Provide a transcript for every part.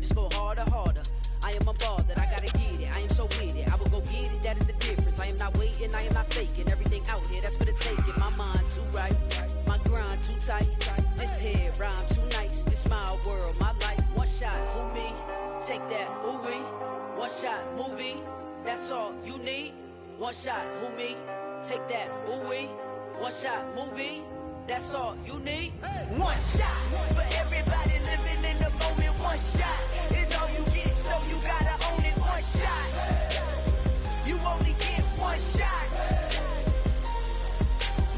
just go harder, harder. I am unbothered, I gotta get it. I am so with it. I will go get it, that is the difference. I am not waiting, I am not faking. Everything out here, that's for the taking. My mind too right, my grind too tight. This head rhyme too nice. This my world, my life. One shot, who me? Take that, ooh wee. One shot, movie. That's all you need. One shot, who me? Take that, ooh wee. One shot, movie. That's all you need. One shot for everybody living in the moment. One shot is all you get, so you gotta own it. One shot, you only get one shot.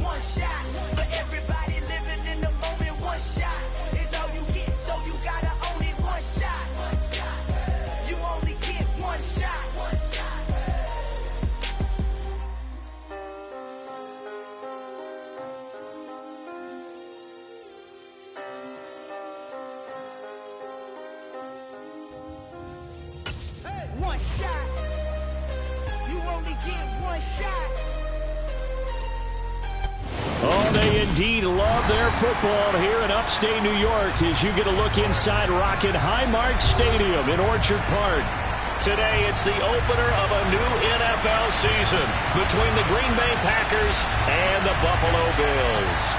One shot for everybody living in the moment. One shot is all you get, so you gotta own it. One shot, you only get one shot. One shot. You only get one shot. Oh, they indeed love their football here in upstate New York as you get a look inside Rocket Highmark Stadium in Orchard Park. Today, it's the opener of a new NFL season between the Green Bay Packers and the Buffalo Bills.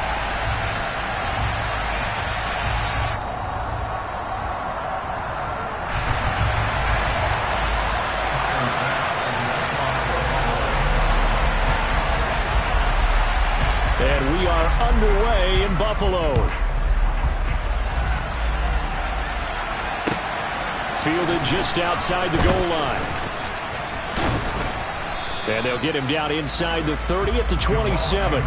And we are underway in Buffalo. Fielded just outside the goal line. And they'll get him down inside the 30 at the 27.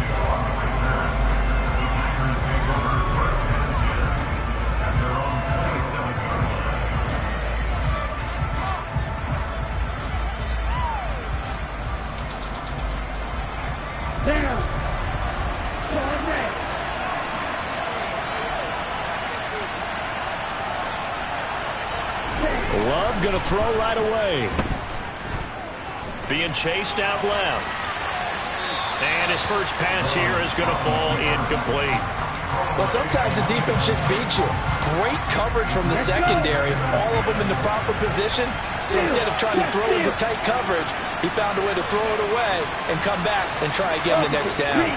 Love going to throw right away. Being chased out left. And his first pass here is going to fall incomplete. Well, sometimes the defense just beats you. Great coverage from the secondary. All of them in the proper position. So instead of trying to throw into tight coverage, he found a way to throw it away and come back and try again the next down.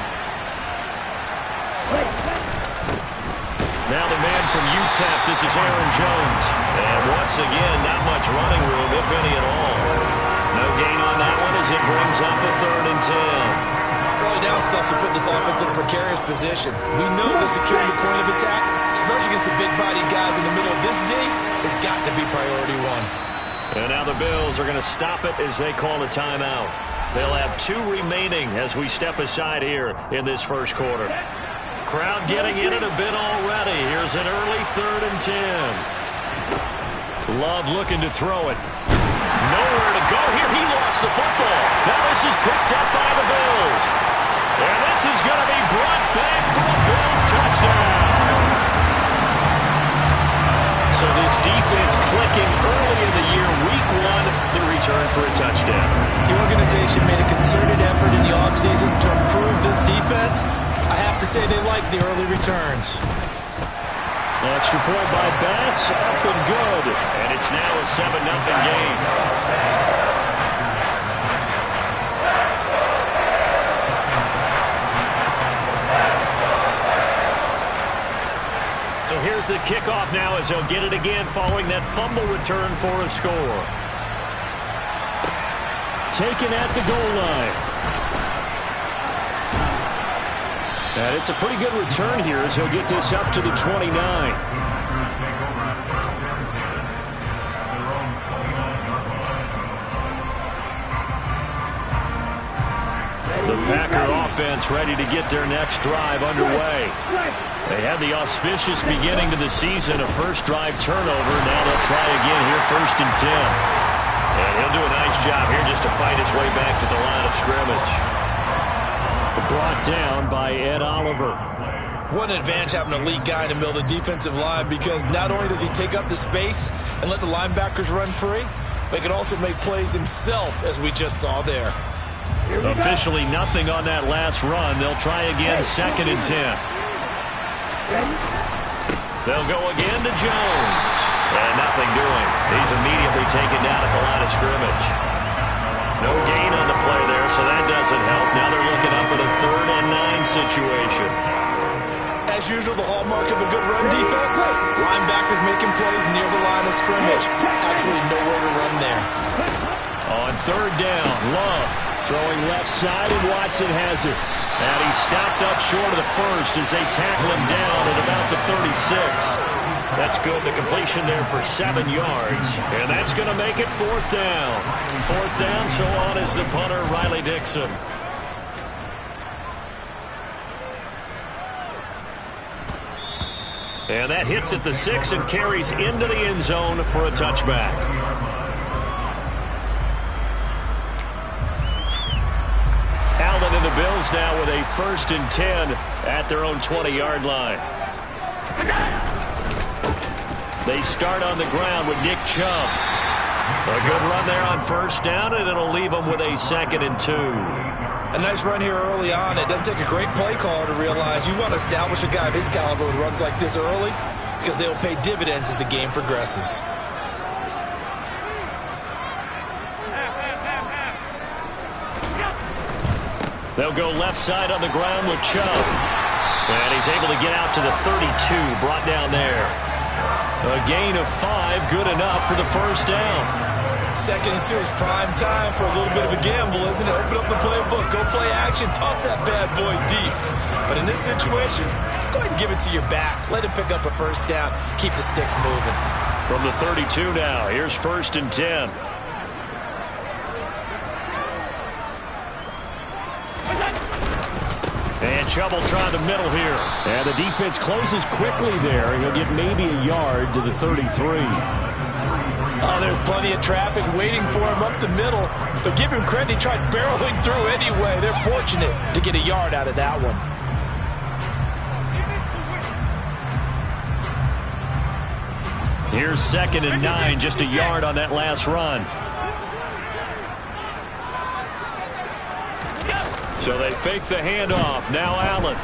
Now the man from UTEP, this is Aaron Jones. And once again, not much running room, if any at all. No gain on that one as it brings up a 3rd and 10. Early down stuff to put this offense in a precarious position. We know the security point of attack, especially against the big-bodied guys in the middle of this D, has got to be priority one. And now the Bills are going to stop it as they call a timeout. They'll have 2 remaining as we step aside here in this first quarter. Crowd getting in it a bit already. Here's an early 3rd and 10. Love looking to throw it. Nowhere to go here. He lost the football. Now this is picked up by the Bills. And this is going to be brought back for a Bills touchdown. So this defense clicking early in the year, week 1, the return for a touchdown. The organization made a concerted effort in the offseason to improve this defense. I have to say they like the early returns. Extra point by Bass, up and good. And it's now a 7-0 game. So here's the kickoff now as they'll get it again following that fumble return for a score. Taken at the goal line. And it's a pretty good return here as he'll get this up to the 29. The Packer offense ready to get their next drive underway. They had the auspicious beginning to the season, a first drive turnover. Now they'll try again here, 1st and 10. And he'll do a nice job here just to fight his way back to the line of scrimmage. Brought down by Ed Oliver. What an advantage having an elite guy in the middle of the defensive line, because not only does he take up the space and let the linebackers run free, but he can also make plays himself, as we just saw there. Officially nothing on that last run. They'll try again, 2nd and 10. They'll go again to Jones. And nothing doing. He's immediately taken down at the line of scrimmage. No gain on the play there, so that doesn't help. Now they're looking up at a 3rd and 9 situation. As usual, the hallmark of a good run defense, linebackers making plays near the line of scrimmage. Absolutely nowhere to run there. On 3rd down, Love throwing left side, and Watson has it. And he's stopped up short of the first as they tackle him down at about the 36. That's good. The completion there for 7 yards. And that's going to make it 4th down. 4th down, so on is the punter, Riley Dixon. And that hits at the 6 and carries into the end zone for a touchback. Allen and the Bills now with a 1st and 10 at their own 20-yard line. They start on the ground with Nick Chubb. A good run there on 1st down, and it'll leave them with a 2nd and 2. A nice run here early on. It doesn't take a great play caller to realize you want to establish a guy of his caliber with runs like this early because they'll pay dividends as the game progresses. They'll go left side on the ground with Chubb. And he's able to get out to the 32, brought down there. A gain of 5, good enough for the 1st down. 2nd and 2 is prime time for a little bit of a gamble, isn't it? Open up the playbook, go play action, toss that bad boy deep. But in this situation, go ahead and give it to your back. Let him pick up a 1st down, keep the sticks moving. From the 32 now, here's 1st and 10. And Chubb will try the middle here. And the defense closes quickly there. He'll get maybe a yard to the 33. Oh, there's plenty of traffic waiting for him up the middle. But give him credit, he tried barreling through anyway. They're fortunate to get a yard out of that one. Here's 2nd and 9, just a yard on that last run. So they fake the handoff. Now Allen.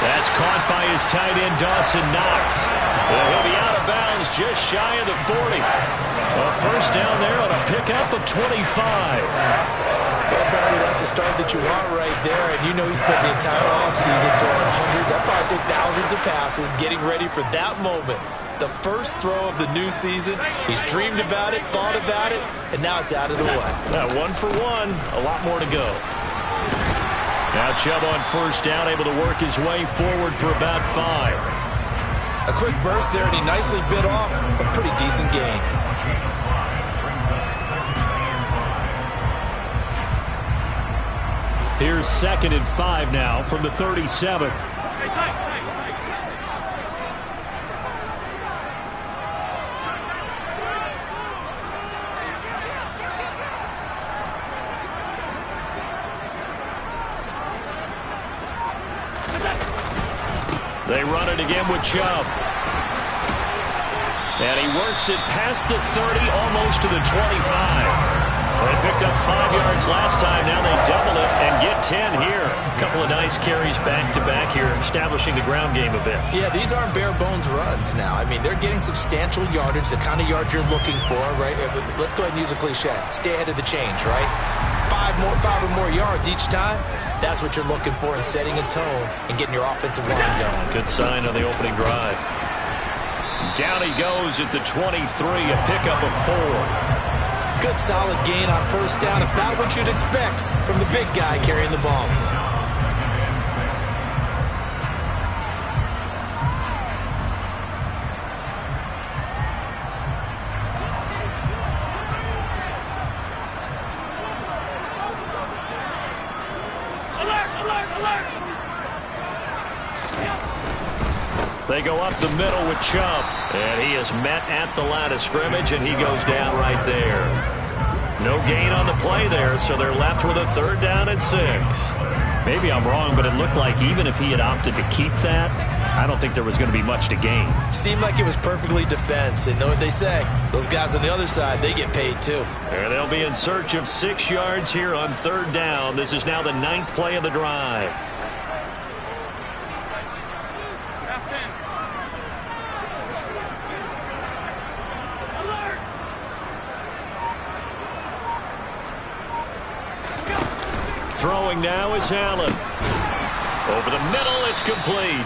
That's caught by his tight end, Dawson Knox. He'll be out of bounds just shy of the 40. A 1st down there on a pickup of 25. Well, apparently that's the start that you want right there. And you know he spent the entire offseason throwing hundreds, I'd probably say thousands of passes, getting ready for that moment. The first throw of the new season. He's dreamed about it, thought about it, and now it's out of the way. 1 for 1. A lot more to go. Now Chubb on 1st down, able to work his way forward for about 5. A quick burst there, and he nicely bit off a pretty decent gain. Here's 2nd and 5 now from the 37. They run it again with Chubb. And he works it past the 30, almost to the 25. They picked up 5 yards last time. Now they double it and get 10 here. A couple of nice carries back-to-back here, establishing the ground game a bit. Yeah, these aren't bare-bones runs now. I mean, they're getting substantial yardage, the kind of yards you're looking for, right? Let's go ahead and use a cliche. Stay ahead of the change, right? 5 or more yards each time. That's what you're looking for in setting a tone and getting your offensive line going. Good sign on the opening drive. Down he goes at the 23, a pickup of 4. Good solid gain on 1st down, about what you'd expect from the big guy carrying the ball. They go up the middle with Chubb. And he is met at the line of scrimmage, and he goes down right there. No gain on the play there, so they're left with a 3rd down and 6. Maybe I'm wrong, but it looked like even if he had opted to keep that, I don't think there was going to be much to gain. Seemed like it was perfectly defense. And know what they say? Those guys on the other side, they get paid too. And they'll be in search of 6 yards here on 3rd down. This is now the 9th play of the drive. throwing now is Allen. Over the middle, it's complete.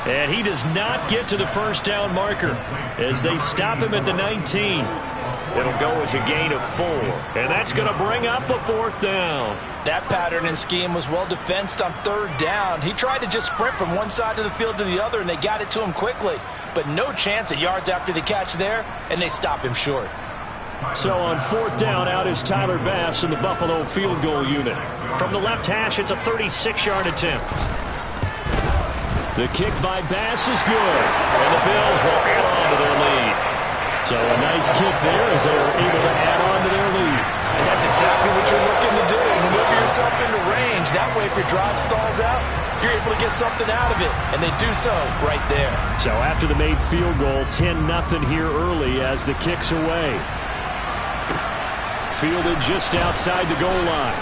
And he does not get to the first down marker as they stop him at the 19. It'll go as a gain of 4. And that's going to bring up a 4th down. That pattern and scheme was well defensed on 3rd down. He tried to just sprint from one side of the field to the other, and they got it to him quickly. But no chance at yards after the catch there, and they stop him short. So on 4th down, out is Tyler Bass in the Buffalo field goal unit. From the left hash, it's a 36-yard attempt. The kick by Bass is good, and the Bills will add on to their lead. So a nice kick there as they're able to add on to their lead. And that's exactly what you're looking to do. Maneuver yourself into range. That way, if your drive stalls out, you're able to get something out of it. And they do so right there. So after the made field goal, 10-0 here early as the kick's away. Fielded just outside the goal line.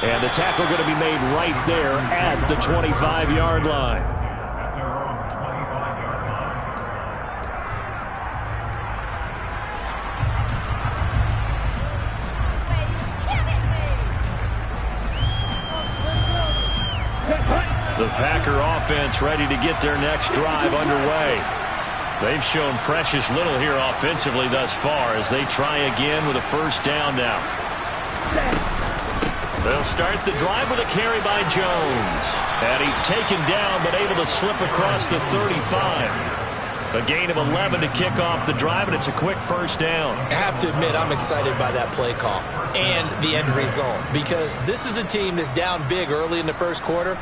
And the tackle going to be made right there at the 25-yard line. The Packer offense ready to get their next drive underway. They've shown precious little here offensively thus far as they try again with a first down now. They'll start the drive with a carry by Jones. And he's taken down but able to slip across the 35. A gain of 11 to kick off the drive, and it's a quick first down. I have to admit, I'm excited by that play call and the end result, because this is a team that's down big early in the first quarter,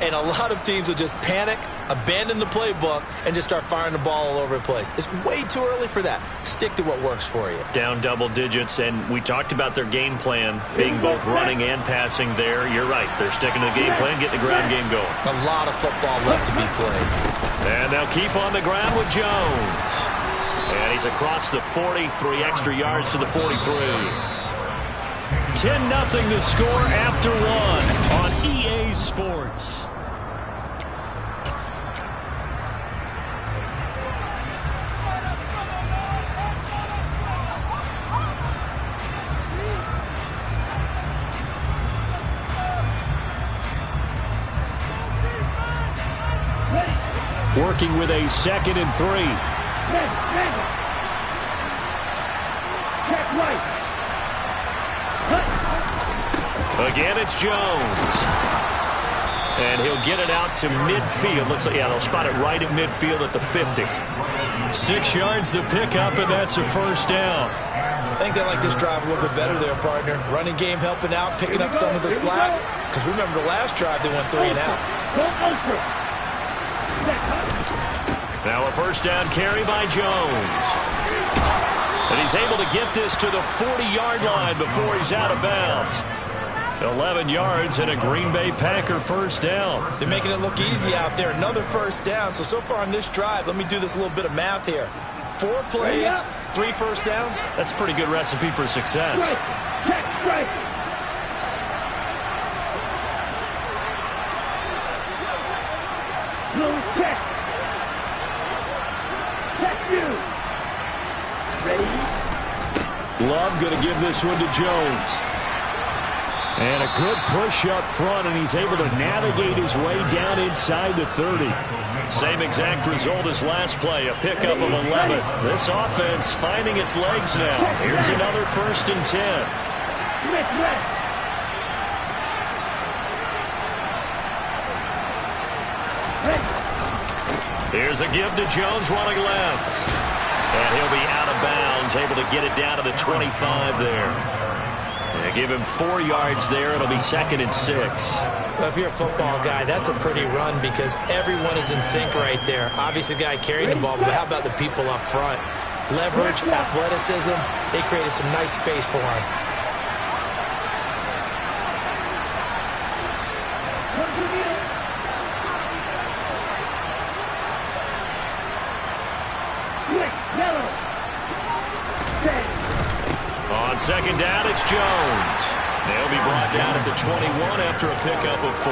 and a lot of teams will just panic, abandon the playbook, and just start firing the ball all over the place. It's way too early for that. Stick to what works for you. Down double digits, and we talked about their game plan being both running and passing there. You're right. They're sticking to the game plan, getting the ground game going. A lot of football left to be played. And they'll keep on the ground with Jones. And he's across the 40, 3 extra yards to the 43. 10-0 to score after 1 on EA Sports. Working with a 2nd and 3. Again, it's Jones. And he'll get it out to midfield. Looks like, yeah, they'll spot it right at midfield at the 50. 6 yards to pick up, and that's a first down. I think they like this drive a little bit better there, partner. Running game helping out, picking up some of the slack. Because remember, the last drive, they went 3 and out. Now a first down carry by Jones. And he's able to get this to the 40-yard line before he's out of bounds. 11 yards and a Green Bay Packer first down. They're making it look easy out there. Another first down. So far on this drive, let me do this little bit of math here. 4 plays, 3 first downs. That's a pretty good recipe for success. Strike. Check. Love going to give this one to Jones. And a good push up front, and he's able to navigate his way down inside the 30. Same exact result as last play, a pickup of 11. This offense finding its legs now. Here's another 1st and 10. Here's a give to Jones running left. And he'll be out of bounds, able to get it down to the 25 there. And give him 4 yards there. It'll be 2nd and 6. Well, if you're a football guy, that's a pretty run because everyone is in sync right there. Obviously, the guy carrying the ball, but how about the people up front? Leverage, athleticism, they created some nice space for him. On 2nd down, it's Jones. They'll be brought down at the 21 after a pickup of 4.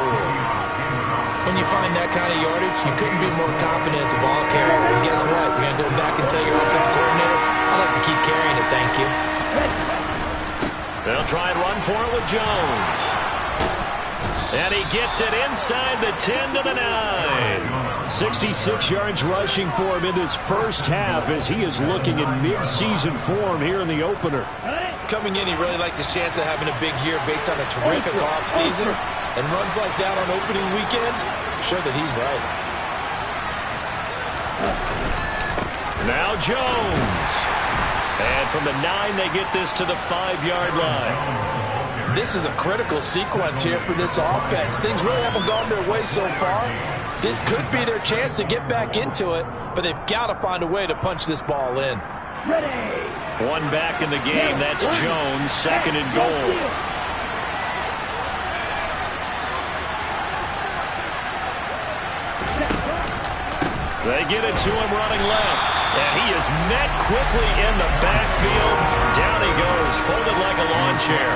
When you find that kind of yardage, you couldn't be more confident as a ball carrier. And guess what? You're going to go back and tell your offensive coordinator, I'd like to keep carrying it, thank you. They'll try and run for it with Jones. And he gets it inside the 10 to the 9. 66 yards rushing for him in this first half as he is looking in mid-season form here in the opener. Coming in, he really liked his chance of having a big year based on a terrific offseason. And runs like that on opening weekend, show that he's right. Now Jones. And from the 9, they get this to the 5-yard line. This is a critical sequence here for this offense. Things really haven't gone their way so far. This could be their chance to get back into it, but they've got to find a way to punch this ball in. One back in the game. That's Jones, 2nd and goal. They get it to him running left. And he is met quickly in the backfield. Down he goes, folded like a lawn chair.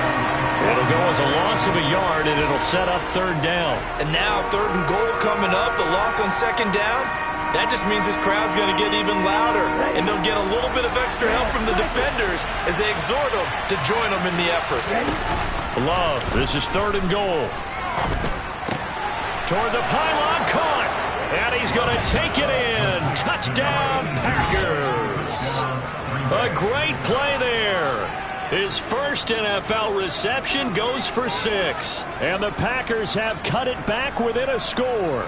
It'll go as a loss of a yard, and it'll set up 3rd down. And now 3rd and goal coming up, the loss on 2nd down. That just means this crowd's going to get even louder, and they'll get a little bit of extra help from the defenders as they exhort them to join them in the effort. Love, this is 3rd and goal. Toward the pylon, caught. And he's going to take it in. Touchdown, Packers. A great play there. His first NFL reception goes for 6. And the Packers have cut it back within a score.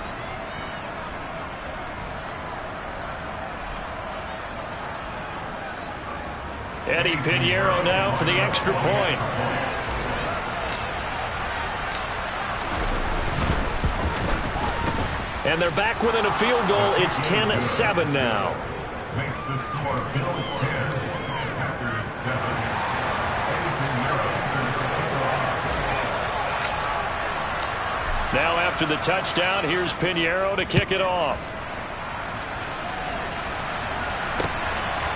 Eddie Pinheiro now for the extra point. And they're back within a field goal. It's 10-7 now. Makes the score Bills 10, Packers 7. Now after the touchdown, here's Pinheiro to kick it off.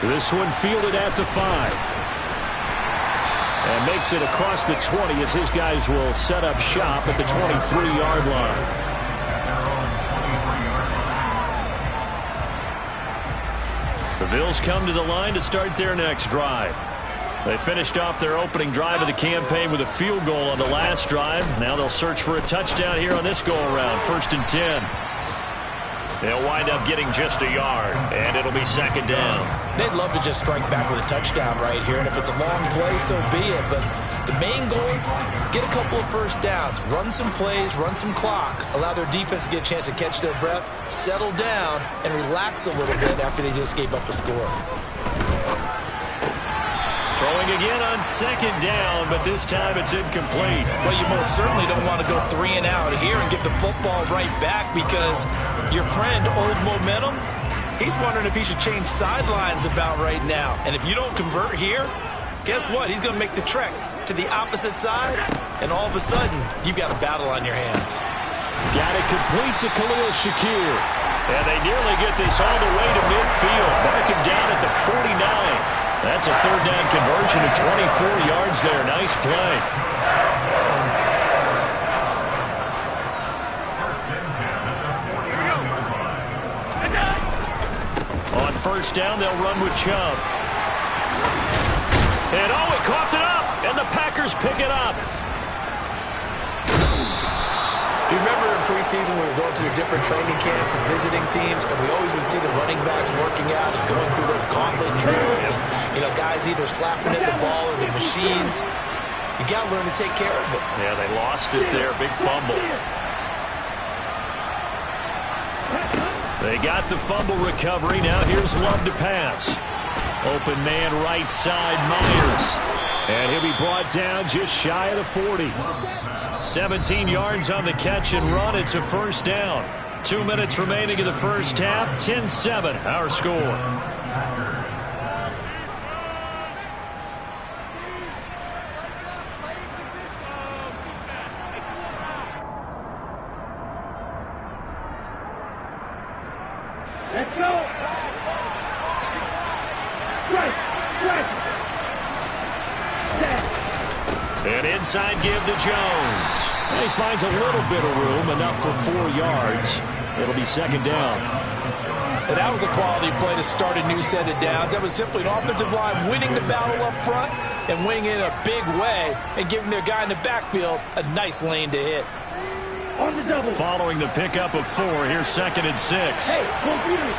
This one fielded at the 5. And makes it across the 20 as his guys will set up shop at the 23-yard line. The Bills come to the line to start their next drive. They finished off their opening drive of the campaign with a field goal on the last drive. Now they'll search for a touchdown here on this go-around, 1st and 10. They'll wind up getting just a yard, and it'll be 2nd down. They'd love to just strike back with a touchdown right here, and if it's a long play, so be it. But the main goal, get a couple of first downs, run some plays, run some clock, allow their defense to get a chance to catch their breath, settle down, and relax a little bit after they just gave up a score. Throwing again on 2nd down, but this time it's incomplete. Well, you most certainly don't want to go 3 and out here and give the football right back because your friend, Old Momentum, he's wondering if he should change sidelines about right now. And if you don't convert here, guess what? He's going to make the trek to the opposite side, and all of a sudden, you've got a battle on your hands. Got it complete to Khalil Shakir. And they nearly get this all the way to midfield. Mark him down at the 49. That's a 3rd down conversion of 24 yards there. Nice play. On 1st down, they'll run with Chubb. And oh, it coughed it up, and the Packers pick it up. Do you remember in preseason when we were going to the different training camps and visiting teams, and we always would see the running backs working out and going through those gauntlet drills, and, you know, guys either slapping at the ball or the machines. You got to learn to take care of it. Yeah, they lost it there. Big fumble. They got the fumble recovery. Now here's Love to pass. Open man right side, Myers. And he'll be brought down just shy of the 40. 17 yards on the catch and run. It's a 1st down. 2 minutes remaining in the first half. 10-7, our score. Let's go. Strike. An inside give to Jones. And he finds a little bit of room, enough for 4 yards. It'll be 2nd down. And that was a quality play to start a new set of downs. That was simply an offensive line winning the battle up front, and winning it in a big way and giving their guy in the backfield a nice lane to hit. On the double. Following the pickup of 4, here's 2nd and 6. Hey, computer.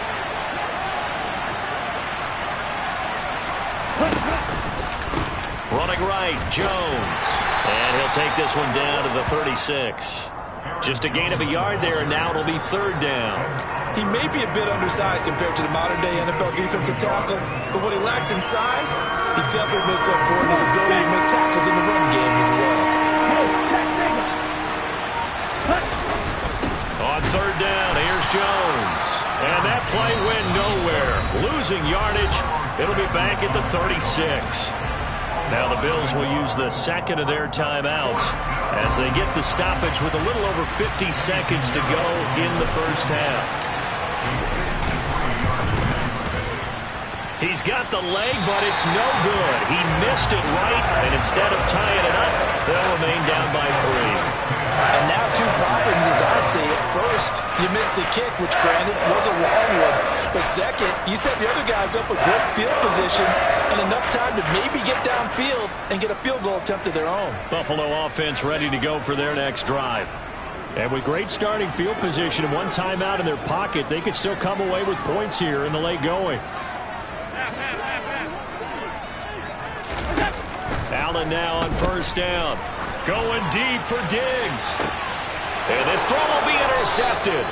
Running right, Jones. And he'll take this one down to the 36. Just a gain of a yard there, and now it'll be 3rd down. He may be a bit undersized compared to the modern-day NFL defensive tackle, but what he lacks in size, he definitely makes up for in his ability to make tackles in the run game as well. On 3rd down, here's Jones. And that play went nowhere. Losing yardage. It'll be back at the 36. Now the Bills will use the 2nd of their timeouts as they get the stoppage with a little over 50 seconds to go in the first half. He's got the leg, but it's no good. He missed it right, and instead of tying it up, they'll remain down by 3. And now 2 problems as I see it. First, you missed the kick, which granted was a long one. But second, you set the other guys up a great field position and enough time to maybe get downfield and get a field goal attempt of their own. Buffalo offense ready to go for their next drive. And with great starting field position and 1 timeout in their pocket, they could still come away with points here in the late going. Allen now on 1st down. Going deep for Diggs. And this throw will be intercepted.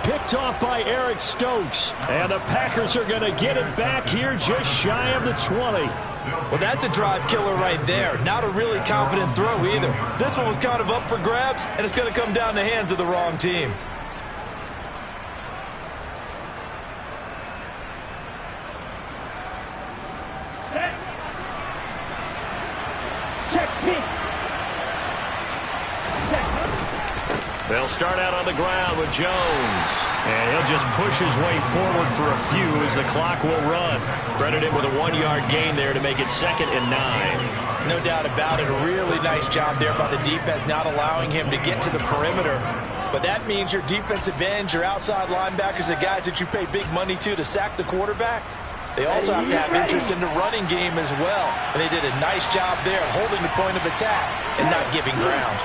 Picked off by Eric Stokes. And the Packers are going to get it back here just shy of the 20. Well, that's a drive killer right there. Not a really confident throw either. This one was kind of up for grabs, and it's going to come down the hands of the wrong team. They'll start out on the ground with Jones. And he'll just push his way forward for a few as the clock will run. Credit him with a 1-yard gain there to make it 2nd and 9. No doubt about it. A really nice job there by the defense, not allowing him to get to the perimeter. But that means your defensive ends, your outside linebackers, the guys that you pay big money to sack the quarterback, they also have to have interest in the running game as well. And they did a nice job there holding the point of attack and not giving ground.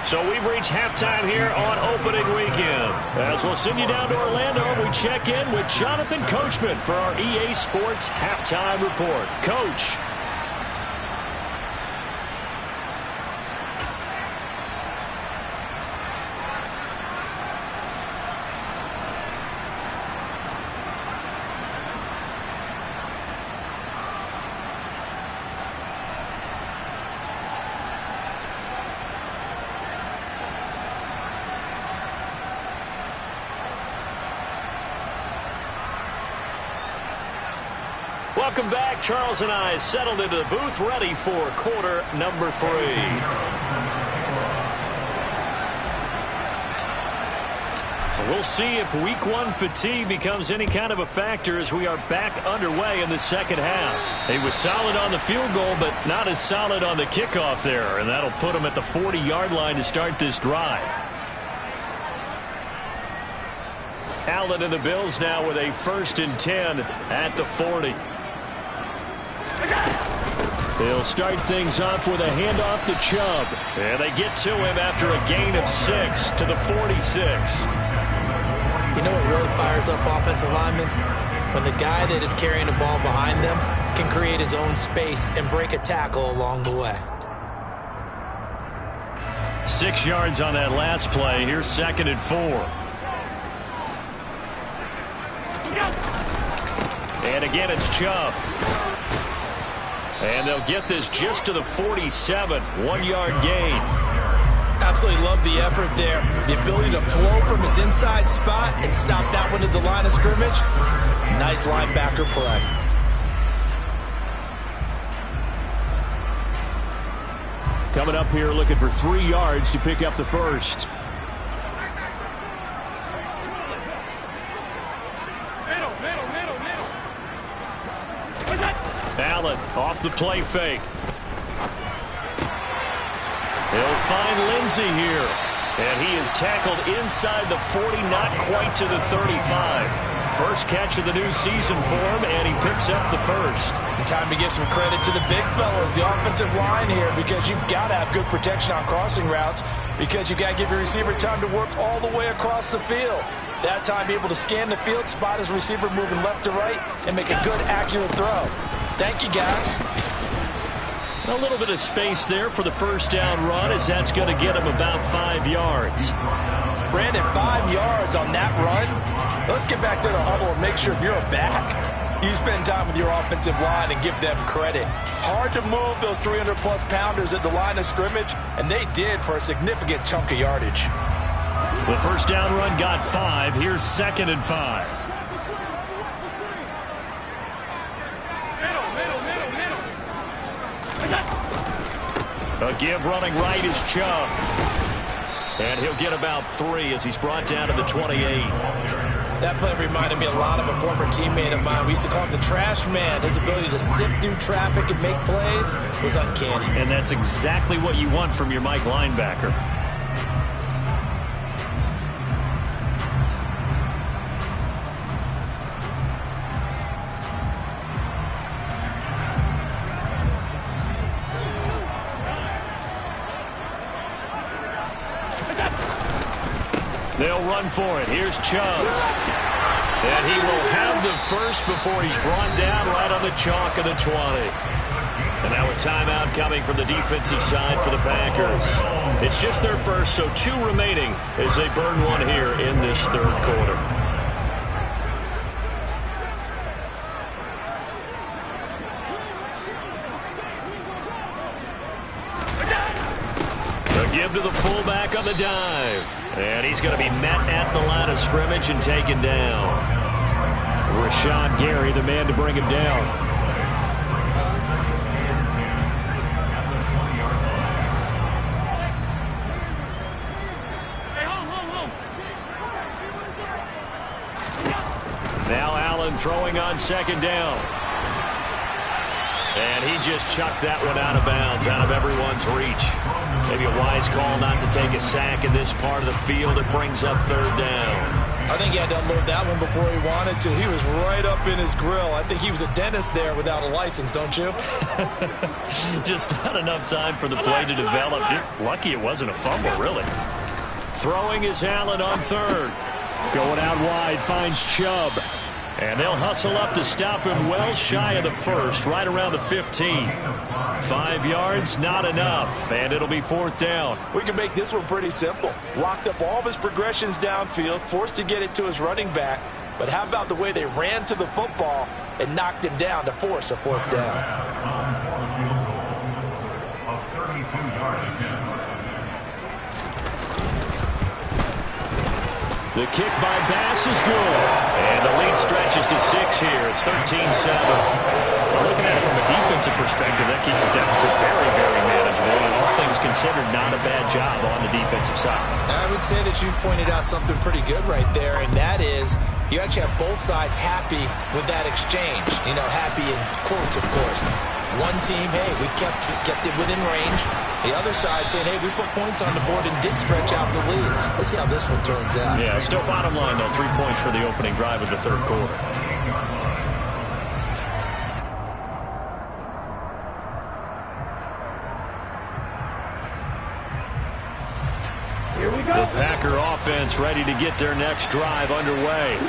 So we've reached halftime here on opening weekend. As we'll send you down to Orlando, we check in with Jonathan Coachman for our EA Sports Halftime Report. Coach. Welcome back. Charles and I settled into the booth, ready for quarter number 3. We'll see if week 1 fatigue becomes any kind of a factor as we are back underway in the second half. He was solid on the field goal, but not as solid on the kickoff there, and that'll put him at the 40-yard line to start this drive. Allen and the Bills now with a 1st and 10 at the 40. They'll start things off with a handoff to Chubb. And they get to him after a gain of 6 to the 46. You know what really fires up offensive linemen? When the guy that is carrying the ball behind them can create his own space and break a tackle along the way. 6 yards on that last play. Here's 2nd and 4. And again, it's Chubb. And they'll get this just to the 47. 1-yard gain. Absolutely love the effort there. The ability to flow from his inside spot and stop that one at the line of scrimmage. Nice linebacker play. Coming up here looking for 3 yards to pick up the first. Allen off the play fake. He'll find Lindsey here. And he is tackled inside the 40, not quite to the 35. First catch of the new season for him, and he picks up the first. And time to give some credit to the big fellas, the offensive line here, because you've got to have good protection on crossing routes, because you've got to give your receiver time to work all the way across the field. That time, be able to scan the field, spot his receiver moving left to right, and make a good, accurate throw. Thank you, guys. A little bit of space there for the first down run, as that's going to get him about 5 yards. Brandon, 5 yards on that run. Let's get back to the huddle and make sure if you're a back, you spend time with your offensive line and give them credit. Hard to move those 300-plus pounders at the line of scrimmage, and they did for a significant chunk of yardage. The first down run got 5. Here's 2nd and 5. A give running right is Chubb. And he'll get about 3 as he's brought down to the 28. That play reminded me a lot of a former teammate of mine. We used to call him the trash man. His ability to sift through traffic and make plays was uncanny. And that's exactly what you want from your Mike linebacker. They'll run for it. Here's Chubb. And he will have the first before he's brought down right on the chalk of the 20. And now a timeout coming from the defensive side for the Packers. It's just their first, so 2 remaining as they burn one here in this third quarter. A give to the fullback on the dive. And he's going to be met at the line of scrimmage and taken down. Rashawn Gary, the man to bring him down. Now Allen throwing on 2nd down. And he just chucked that one out of bounds, out of everyone's reach. Maybe a wise call not to take a sack in this part of the field. It brings up 3rd down. I think he had to unload that one before he wanted to. He was right up in his grill. I think he was a dentist there without a license, don't you? Just not enough time for the play to develop. Just lucky it wasn't a fumble, really. Throwing is Allen on 3rd. Going out wide, finds Chubb. And they'll hustle up to stop him well shy of the first, right around the 15. 5 yards, not enough, and it'll be 4th down. We can make this one pretty simple. Locked up all of his progressions downfield, forced to get it to his running back. But how about the way they ran to the football and knocked him down to force a 4th down? A 32-yard attempt. The kick by Bass is good. And the lead stretches to 6 here. It's 13-7. Well, looking at it from a defensive perspective, that keeps the deficit very, very manageable. And all things considered, not a bad job on the defensive side. I would say that you've pointed out something pretty good right there, and that is you actually have both sides happy with that exchange. You know, happy in quotes, of course. One team, hey, we've kept it within range. The other side saying, hey, we put points on the board and did stretch out the lead. Let's see how this one turns out. Yeah, still bottom line, though, 3 points for the opening drive of the third quarter. Here we go. The Packer offense ready to get their next drive underway.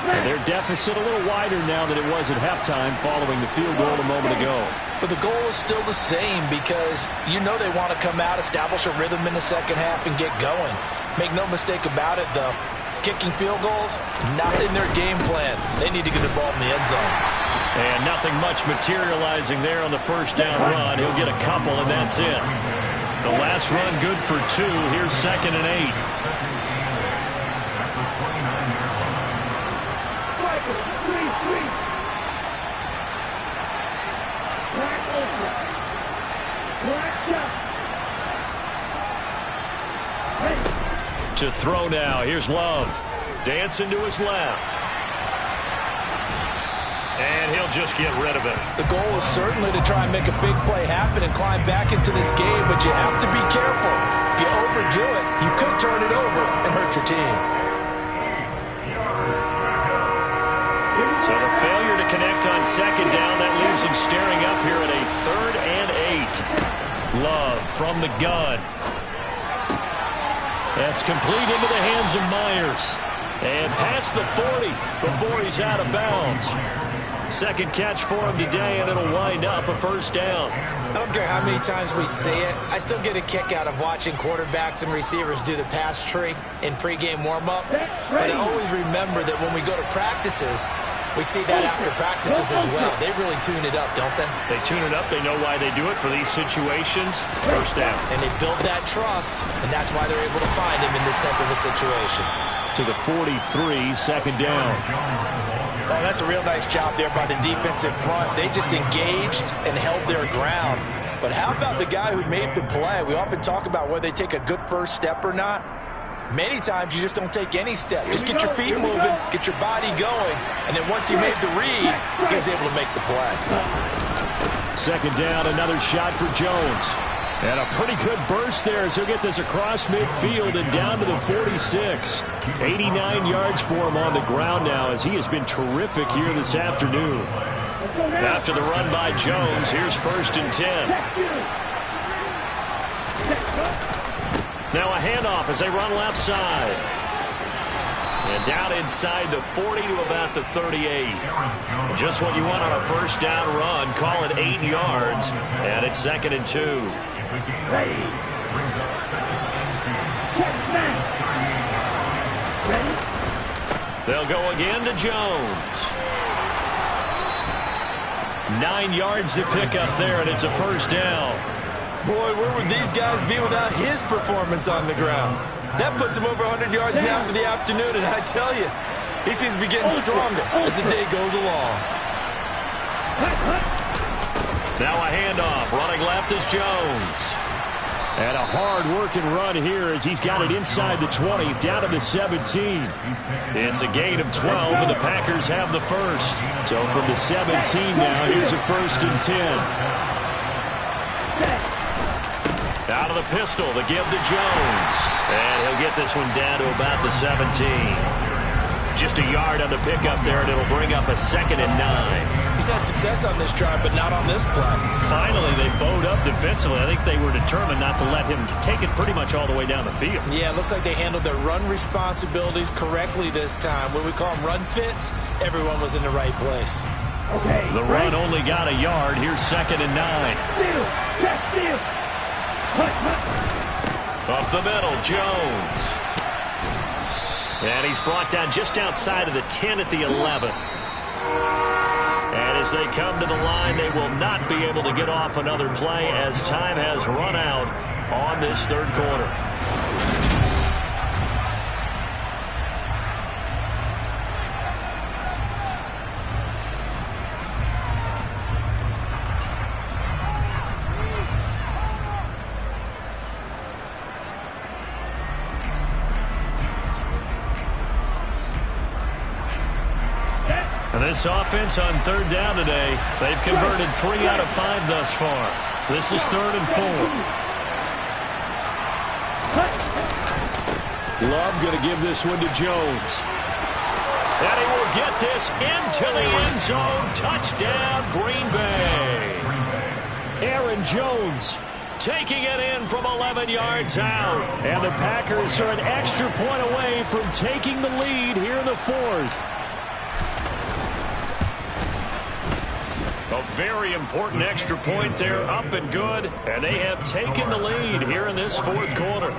And their deficit a little wider now than it was at halftime following the field goal a moment ago. But the goal is still the same because you know they want to come out, establish a rhythm in the second half, and get going. Make no mistake about it, though. Kicking field goals, not in their game plan. They need to get the ball in the end zone. And nothing much materializing there on the first down run. He'll get a couple, and that's it. The last run good for 2. Here's 2nd and 8. To throw now. Here's Love. Dancing to his left. And he'll just get rid of it. The goal is certainly to try and make a big play happen and climb back into this game, but you have to be careful. If you overdo it, you could turn it over and hurt your team. So the failure to connect on second down, that leaves him staring up here at a 3rd and 8. Love from the gun. That's complete into the hands of Myers. And past the 40 before he's out of bounds. Second catch for him today, and it'll wind up a 1st down. I don't care how many times we see it. I still get a kick out of watching quarterbacks and receivers do the pass tree in pregame warm-up. But I always remember that when we go to practices, we see that after practices as well. They really tune it up, don't they? They tune it up. They know why they do it for these situations. 1st down. And they build that trust, and that's why they're able to find him in this type of a situation. To the 43, 2nd down. Oh, that's a real nice job there by the defensive front. They just engaged and held their ground. But how about the guy who made the play? We often talk about whether they take a good first step or not. Many times you just don't take any step. Just get your feet moving, get your body going, and then once he made the read, he was able to make the play. 2nd down, another shot for Jones. And a pretty good burst there as he'll get this across midfield and down to the 46. 89 yards for him on the ground now as he has been terrific here this afternoon. After the run by Jones, here's 1st and 10. Now a handoff as they run left side. And down inside the 40 to about the 38. Just what you want on a 1st down run. Call it 8 yards. And it's 2nd and 2. They'll go again to Jones. 9 yards to pick up there, and it's a 1st down. Boy, where would these guys be without his performance on the ground? That puts him over 100 yards now for the afternoon, and I tell you, he seems to be getting stronger as the day goes along. Now a handoff. Running left is Jones. And a hard-working run here as he's got it inside the 20, down to the 17. It's a gain of 12, and the Packers have the 1st. So from the 17 now, here's a 1st and 10. Out of the pistol, the give to Jones. And he'll get this one down to about the 17. Just a yard on the pickup there, and it'll bring up a 2nd and 9. He's had success on this drive, but not on this play. Finally, they bowed up defensively. I think they were determined not to let him take it pretty much all the way down the field. Yeah, it looks like they handled their run responsibilities correctly this time. What we call them run fits, everyone was in the right place. Okay, the run only got a yard. Here's 2nd and 9. Up the middle, Jones. And he's brought down just outside of the 10 at the 11. And as they come to the line, they will not be able to get off another play as time has run out on this 3rd quarter. And this offense on 3rd down today, they've converted 3 out of 5 thus far. This is 3rd and 4. Love going to give this one to Jones. And he will get this into the end zone. Touchdown, Green Bay. Aaron Jones taking it in from 11 yards out. And the Packers are an extra point away from taking the lead here in the 4th. A very important extra point there, up and good, and they have taken the lead here in this 4th quarter.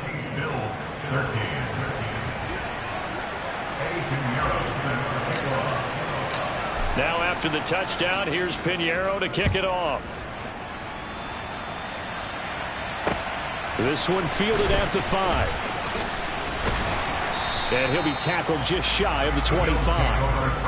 Now after the touchdown, here's Pinheiro to kick it off. This one fielded at the 5. And he'll be tackled just shy of the 25.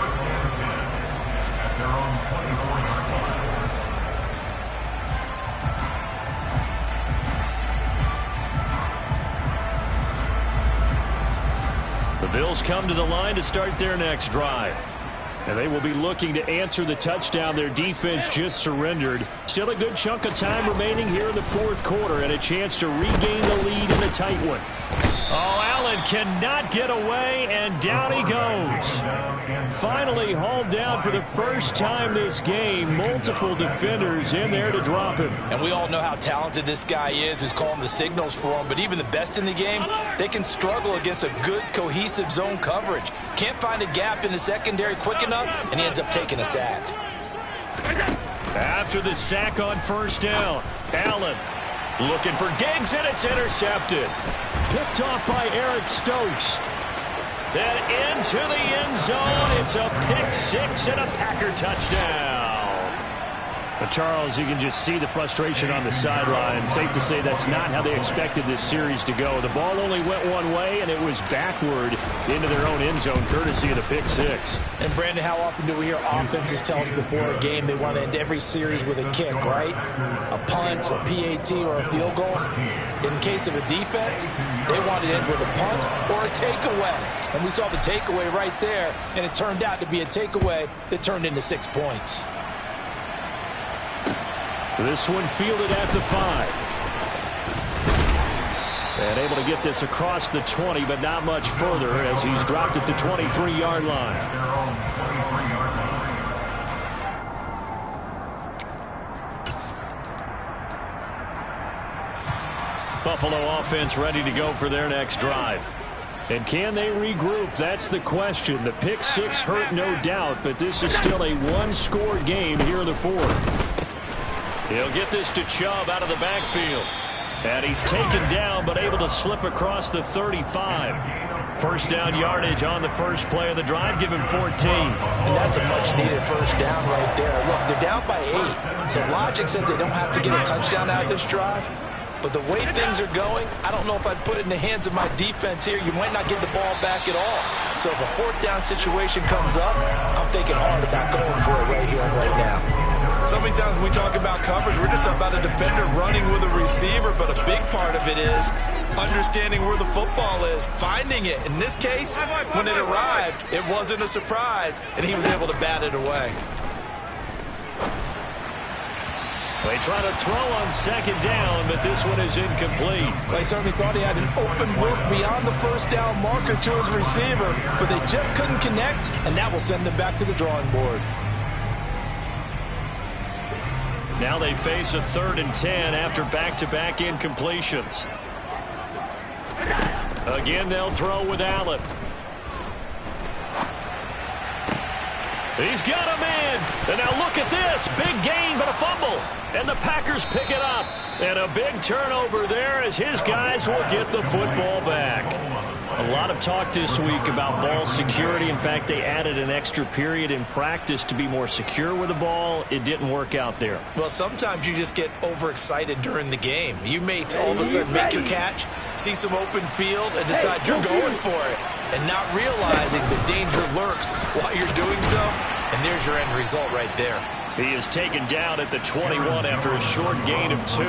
The Bills come to the line to start their next drive. And they will be looking to answer the touchdown their defense just surrendered. Still a good chunk of time remaining here in the 4th quarter and a chance to regain the lead in a tight one. Oh, out Allen cannot get away, and down he goes. Finally hauled down for the first time this game. Multiple defenders in there to drop him. And we all know how talented this guy is who's calling the signals for him. But even the best in the game, they can struggle against a good, cohesive zone coverage. Can't find a gap in the secondary quick enough, and he ends up taking a sack. After the sack on first down, Allen looking for Diggs, and it's intercepted. Picked off by Eric Stokes. Then into the end zone. It's a pick six and a Packer touchdown. But Charles, you can just see the frustration on the sideline. Safe to say that's not how they expected this series to go. The ball only went one way, and it was backward into their own end zone, courtesy of the pick six. And, Brandon, how often do we hear offenses tell us before a game they want to end every series with a kick, right? A punt, a PAT, or a field goal. In case of a defense, they want to end with a punt or a takeaway. And we saw the takeaway right there, and it turned out to be a takeaway that turned into 6 points. This one fielded at the 5. And able to get this across the 20, but not much further as he's dropped it to 23-yard line. Buffalo offense ready to go for their next drive. And can they regroup? That's the question. The pick six hurt, no doubt, but this is still a one-score game here in the fourth. He'll get this to Chubb out of the backfield. And he's taken down, but able to slip across the 35. First down yardage on the first play of the drive. Give him 14. And that's a much-needed first down right there. Look, they're down by 8. So logic says they don't have to get a touchdown out of this drive. But the way things are going, I don't know if I'd put it in the hands of my defense here. You might not get the ball back at all. So if a fourth down situation comes up, I'm thinking hard about going for it right here and right now. So many times when we talk about coverage, we're just about a defender running with a receiver, but a big part of it is understanding where the football is, finding it. In this case, when it arrived, it wasn't a surprise, and he was able to bat it away. They try to throw on second down, but this one is incomplete. They certainly thought he had an open look beyond the first down marker to his receiver, but they just couldn't connect, and that will send them back to the drawing board. Now they face a 3rd and 10 after back-to-back incompletions. Again, they'll throw with Allen. He's got him in. And now look at this. Big gain, but a fumble. And the Packers pick it up. And a big turnover there as his guys will get the football back. A lot of talk this week about ball security. In fact, they added an extra period in practice to be more secure with the ball. It didn't work out there. Well, sometimes you just get overexcited during the game. You may all of a sudden make your catch, see some open field, and decide you're going for it, and not realizing the danger lurks while you're doing so. And there's your end result right there. He is taken down at the 21 after a short gain of 2.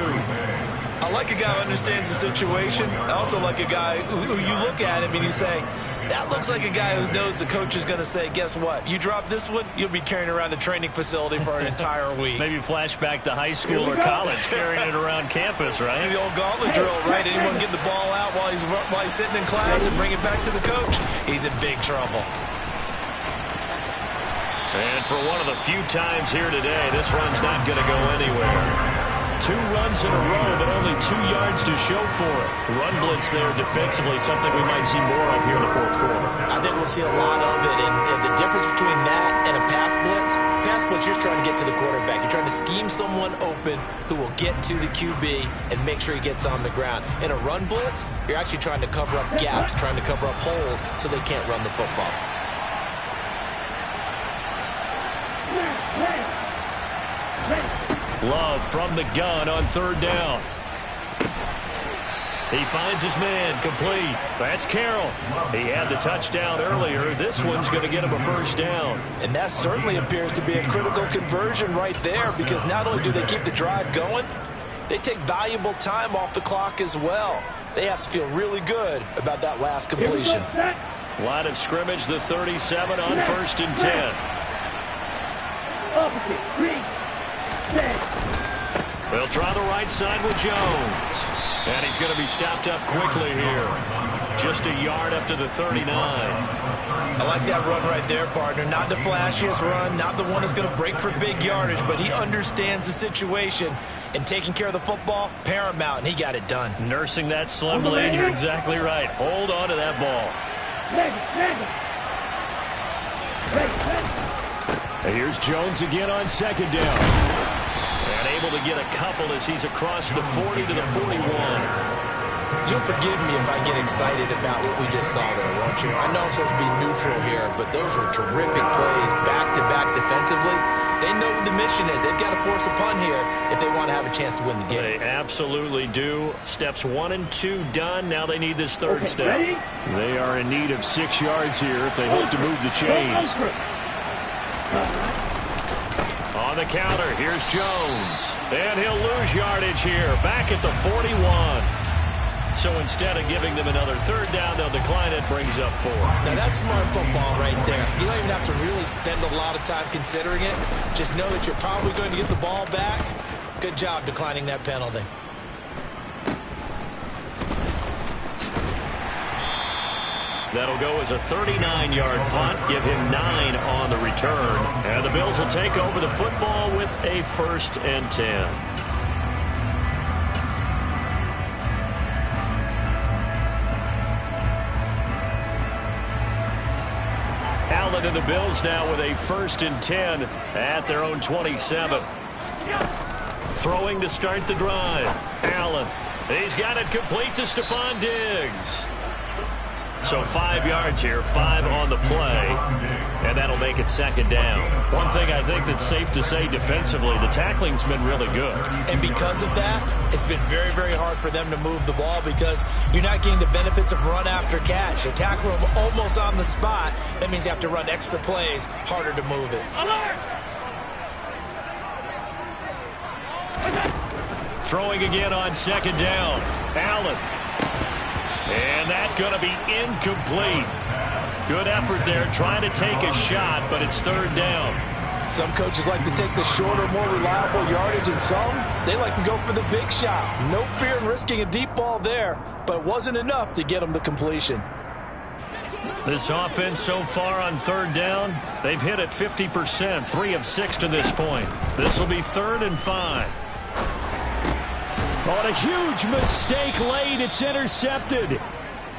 I like a guy who understands the situation. I also like a guy who you look at him and you say, that looks like a guy who knows the coach is going to say, guess what? You drop this one, you'll be carrying around the training facility for an entire week. Maybe flashback to high school or college, carrying it around campus, right? The old gauntlet drill, right? Anyone get the ball out while he's sitting in class and bring it back to the coach? He's in big trouble. And for one of the few times here today, this run's not going to go anywhere. 2 runs in a row, but only 2 yards to show for it. Run blitz there defensively, something we might see more of here in the fourth quarter. I think we'll see a lot of it, and the difference between that and a pass blitz, you're trying to get to the quarterback. You're trying to scheme someone open who will get to the QB and make sure he gets on the ground. In a run blitz, you're actually trying to cover up gaps, trying to cover up holes so they can't run the football. Love from the gun on 3rd down. He finds his man, complete. That's Carroll. He had the touchdown earlier. This one's going to get him a first down. And that certainly appears to be a critical conversion right there, because not only do they keep the drive going, they take valuable time off the clock as well. They have to feel really good about that last completion. Line of scrimmage, the 37 on 1st and 10. They'll try the right side with Jones. And he's going to be stopped up quickly here. Just a yard up to the 39. I like that run right there, partner. Not the flashiest run, not the one that's going to break for big yardage, but he understands the situation, and taking care of the football, paramount, and he got it done. Nursing that slim lead, you're exactly right. Hold on to that ball. And here's Jones again on second down. And able to get a couple as he's across the 40 to the 41. You'll forgive me if I get excited about what we just saw there, won't you? I know I'm supposed to be neutral here, but those were terrific plays back-to-back defensively. They know what the mission is. They've got to force a punt here if they want to have a chance to win the game. They absolutely do. Steps 1 and 2 done. Now they need this third step. They are in need of 6 yards here if they hope to move the chains. On the counter, here's Jones. And he'll lose yardage here. Back at the 41. So instead of giving them another third down, they'll decline it, brings up 4. Now that's smart football right there. You don't even have to really spend a lot of time considering it. Just know that you're probably going to get the ball back. Good job declining that penalty. That'll go as a 39-yard punt, give him 9 on the return. And the Bills will take over the football with a 1st and 10. Allen and the Bills now with a 1st and 10 at their own 27. Throwing to start the drive. Allen. He's got it complete to Stephon Diggs. So 5 yards here, 5 on the play, and that'll make it 2nd down. One thing I think that's safe to say defensively, the tackling's been really good. And because of that, it's been very, very hard for them to move the ball because you're not getting the benefits of run after catch. You tackle them almost on the spot. That means you have to run extra plays, harder to move it. Throwing again on 2nd down. Allen. And that's going to be incomplete. Good effort there, trying to take a shot, but it's 3rd down. Some coaches like to take the shorter, more reliable yardage, and some, they like to go for the big shot. No fear in risking a deep ball there, but it wasn't enough to get them the completion. This offense so far on 3rd down, they've hit it 50%, 3 of 6 to this point. This will be 3rd and 5. On a huge mistake late, it's intercepted.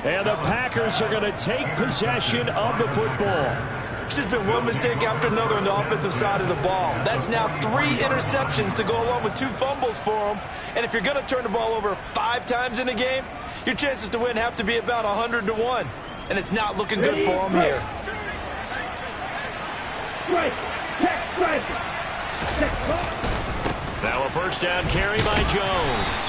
And the Packers are going to take possession of the football. It's just been one mistake after another on the offensive side of the ball. That's now 3 interceptions to go along with 2 fumbles for them. And if you're going to turn the ball over 5 times in a game, your chances to win have to be about 100 to 1. And it's not looking good for them here. Now a 1st down carry by Jones.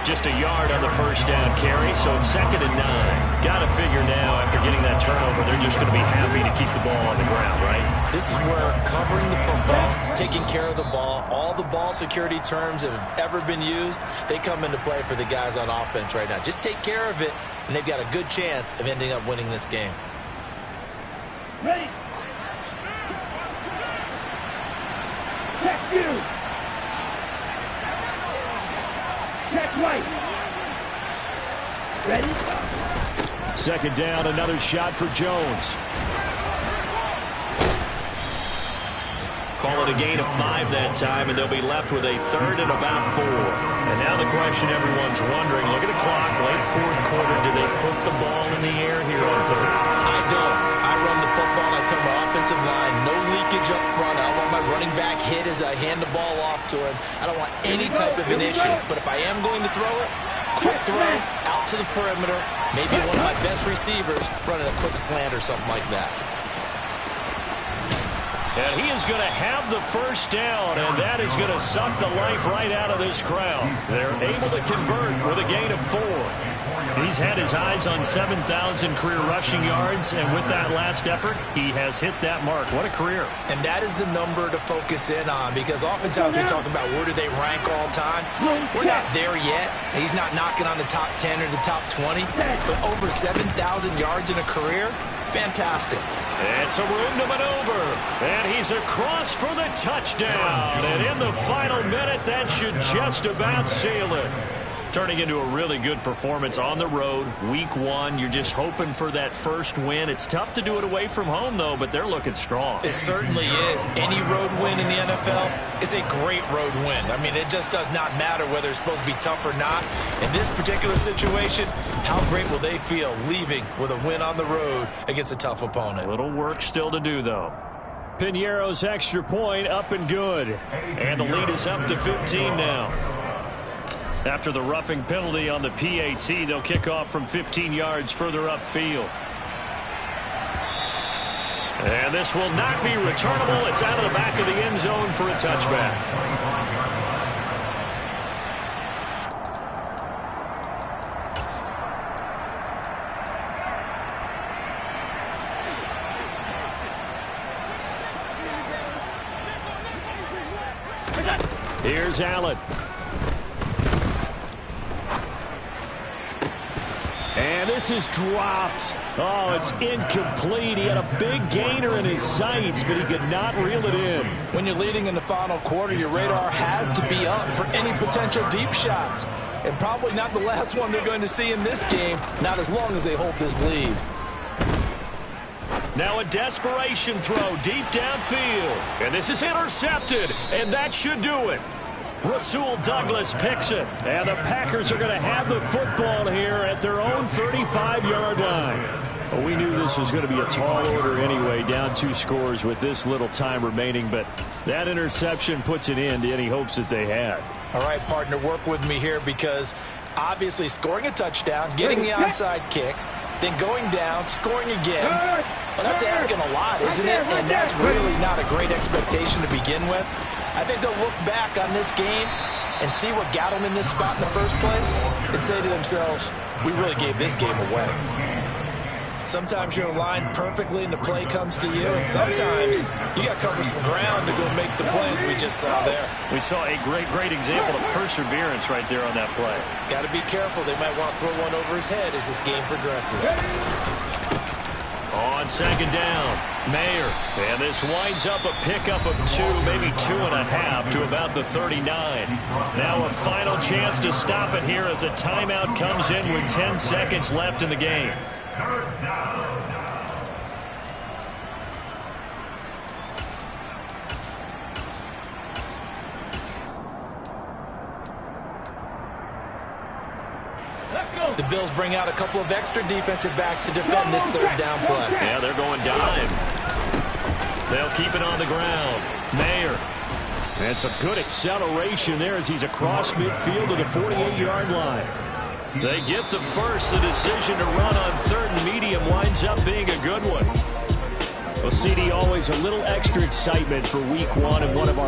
Just a yard on the 1st down carry, so it's 2nd and 9. Got to figure now, after getting that turnover, they're just going to be happy to keep the ball on the ground, right? This is where covering the football, taking care of the ball, all the ball security terms that have ever been used, they come into play for the guys on offense right now. Just take care of it, and they've got a good chance of ending up winning this game. Ready. Check you. Check right. Ready? 2nd down, another shot for Jones. Call it a gain of 5 that time, and they'll be left with a 3rd and about 4. And now the question everyone's wondering, look at the clock, late 4th quarter, do they put the ball in the air here on 3rd? I don't. I run the football, and I tell my offensive line, no leakage up front. I don't want my running back hit as I hand the ball off to him. I don't want any type of an issue. But if I am going to throw it, quick throw, out to the perimeter, maybe one of my best receivers running a quick slant or something like that. And he is going to have the 1st down, and that is going to suck the life right out of this crowd. They're able to convert with a gain of 4. He's had his eyes on 7,000 career rushing yards, and with that last effort, he has hit that mark. What a career. And that is the number to focus in on, because oftentimes we talk about where do they rank all time. We're not there yet. He's not knocking on the top 10 or the top 20, but over 7,000 yards in a career, fantastic. It's a room to maneuver, and he's across for the touchdown. And in the final minute, that should just about seal it. Turning into a really good performance on the road, week one. You're just hoping for that first win. It's tough to do it away from home, though, but they're looking strong. It certainly is. Any road win in the NFL is a great road win. I mean, it just does not matter whether it's supposed to be tough or not. In this particular situation, how great will they feel leaving with a win on the road against a tough opponent? A little work still to do, though. Piñeiro's extra point up and good. And the lead is up to 15 now. After the roughing penalty on the PAT, they'll kick off from 15 yards further upfield. And this will not be returnable. It's out of the back of the end zone for a touchback. Here's Allen. And this is dropped. Oh, it's incomplete. He had a big gainer in his sights, but he could not reel it in. When you're leading in the final quarter, your radar has to be up for any potential deep shots. And probably not the last one they're going to see in this game, not as long as they hold this lead. Now a desperation throw deep downfield. And this is intercepted, and that should do it. Rasul Douglas picks it, and the Packers are going to have the football here at their own 35-yard line. Well, we knew this was going to be a tall order anyway, down 2 scores with this little time remaining, but that interception puts an end to any hopes that they had. All right, partner, work with me here because obviously scoring a touchdown, getting the onside kick, then going down, scoring again. Well, that's asking a lot, isn't it? And that's really not a great expectation to begin with. I think they'll look back on this game and see what got them in this spot in the first place and say to themselves, we really gave this game away. Sometimes you're aligned perfectly and the play comes to you, and sometimes you got to cover some ground to go make the plays we just saw there. We saw a great example of perseverance right there on that play. Got to be careful. They might want to throw one over his head as this game progresses. On second down, Mayer. And this winds up a pickup of 2, maybe 2.5 to about the 39. Now a final chance to stop it here as a timeout comes in with 10 seconds left in the game. The Bills bring out a couple of extra defensive backs to defend this third down play. Yeah, they're going dime. They'll keep it on the ground. Mayer. And some good acceleration there as he's across midfield to the 48-yard line. They get the first. The decision to run on third and medium winds up being a good one. Well, CD, always a little extra excitement for week one and one of our